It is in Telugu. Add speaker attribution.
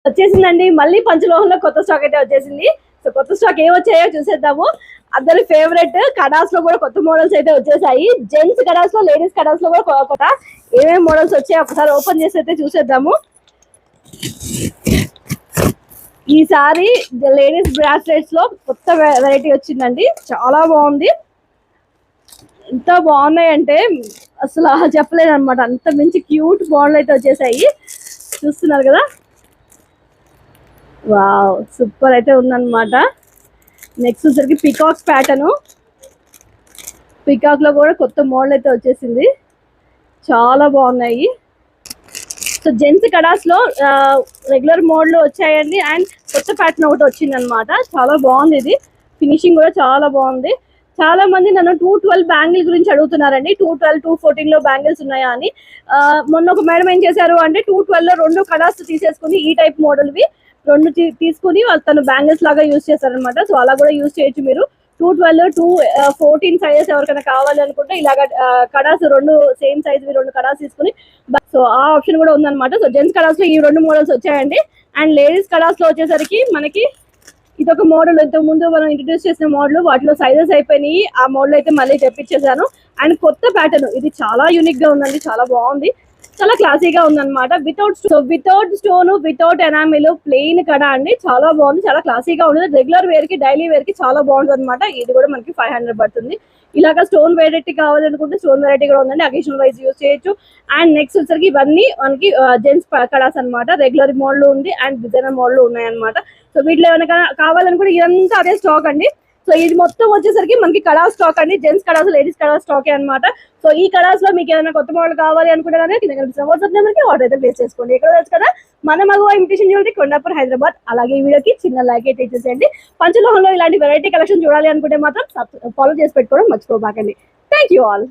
Speaker 1: వచ్చేసిందండి మళ్ళీ పంచలోహంలో కొత్త స్టాక్ అయితే వచ్చేసింది. సో కొత్త స్టాక్ ఏం వచ్చాయో చూసేద్దాము. అందరి ఫేవరెట్ కడాస్ లో కూడా కొత్త మోడల్స్ అయితే వచ్చేసాయి. జెంట్స్ కడాస్ లో, లేడీస్ కడాస్ లో కూడా కొత్త ఏమేమి మోడల్స్ వచ్చాయో ఒకసారి ఓపెన్ చేసి అయితే చూసేద్దాము. ఈసారి లేడీస్ బ్రాస్లెట్స్ లో కొత్త వెరైటీ వచ్చిందండి, చాలా బాగుంది. ఎంత బాగున్నాయంటే అసలు చెప్పలేదు అనమాట, అంత మించి క్యూట్ మోడల్ అయితే వచ్చేసాయి. చూస్తున్నారు కదా, వావ్ సూపర్ అయితే ఉందన్నమాట. నెక్స్ట్ వచ్చరికి పికాక్స్ ప్యాటర్న్, పికాక్ లో కూడా కొత్త మోడల్ అయితే వచ్చేసింది, చాలా బాగున్నాయి. సో జెంట్స్ కడాస్ లో రెగ్యులర్ మోడ్ లో వచ్చాయండి, అండ్ కొత్త ప్యాటర్న్ ఒకటి వచ్చింది అనమాట. చాలా బాగుంది, ఇది ఫినిషింగ్ కూడా చాలా బాగుంది. చాలా మంది నన్ను 212 బ్యాంగిల్ గురించి అడుగుతున్నారండి. 212, 214 లో బ్యాంగిల్స్ ఉన్నాయా అని. మొన్న ఒక మేడం ఏం చేశారు అంటే 212 లో 2 కడాస్ తీసేసుకుని ఈ టైప్ మోడల్వి 2 తీసుకుని తను బ్యాంగిల్స్ లాగా యూజ్ చేశారనమాట. సో అలా కూడా యూజ్ చేయొచ్చు మీరు. 212, 214 సైజెస్ ఎవరికైనా కావాలి అనుకుంటే ఇలాగ కడాస్ 2 సేమ్ సైజ్ 2 కడాస్ తీసుకుని, సో ఆ ఆప్షన్ కూడా ఉందన్నమాట. సో జెంట్స్ కడాస్ లో ఈ 2 మోడల్స్ వచ్చాయండి. అండ్ లేడీస్ కడాస్ లో వచ్చేసరికి మనకి ఇదొక మోడల్, ఇంతకు ముందు మనం ఇంట్రడ్యూస్ చేసిన మోడల్, వాటిలో సైజెస్ అయిపోయినాయి. ఆ మోడల్ అయితే మళ్ళీ తెప్పించేసాను. అండ్ కొత్త ప్యాటర్న్, ఇది చాలా యూనిక్ గా ఉందండి, చాలా బాగుంది, చాలా క్లాసీగా ఉందన్నమాట. Without stone, without enamel, plain కడ అండి, చాలా బాగుంది, చాలా క్లాసీగా ఉంటుంది. రెగ్యులర్ వేర్ కి, డైలీ వేర్ కి చాలా బాగుంటుంది అనమాట. ఇది కూడా మనకి 500 పడుతుంది. ఇలాగా స్టోన్ వెరైటీ కావాలనుకుంటే స్టోన్ వెరైటీ కూడా ఉందండి, అకేషనల్ వైజ్ యూజ్ చేయొచ్చు. అండ్ నెక్స్ట్ వచ్చరికి ఇవన్నీ మనకి జెంట్స్ కడాస్ అనమాట. రెగ్యులర్ మోడల్ ఉంది అండ్ డిజైనర్ మోడల్ ఉన్నాయన్నమాట. సో వీటిలో ఏమైనా కావాలనుకుంటే ఇదంతా అదే స్టాక్ అండి. సో ఇది మొత్తం వచ్చేసరికి మనకి కడా స్టాక్ అండి, జెంట్స్ కడాస్, లేడీస్ కడా స్టాకే అనమాట. సో ఈ కడాస్ లో మీకు ఏదైనా కొత్త మోడల్ కావాలి అనుకుంటే కానీ కింద కనిపిస్తున్న వాట్సాప్ నెంబర్కి ఆర్డర్ అయితే ప్లేస్ చేసుకోండి. ఎక్కడ తెలుసు కదా, మన మగవా ఇమిటేషన్ జ్యువెలరీ, కొండాపూర్, హైదరాబాద్. అలాగే ఈ వీడియోకి చిన్న లైక్ అయితే ఇచ్చేసేయండి. పంచలోహంలో ఇలాంటి వెరైటీ కలెక్షన్ చూడాలి అనుకుంటే మాత్రం ఫాలో చేసి పెట్టుకోవడం మర్చిపోబాకండి. Thank you all.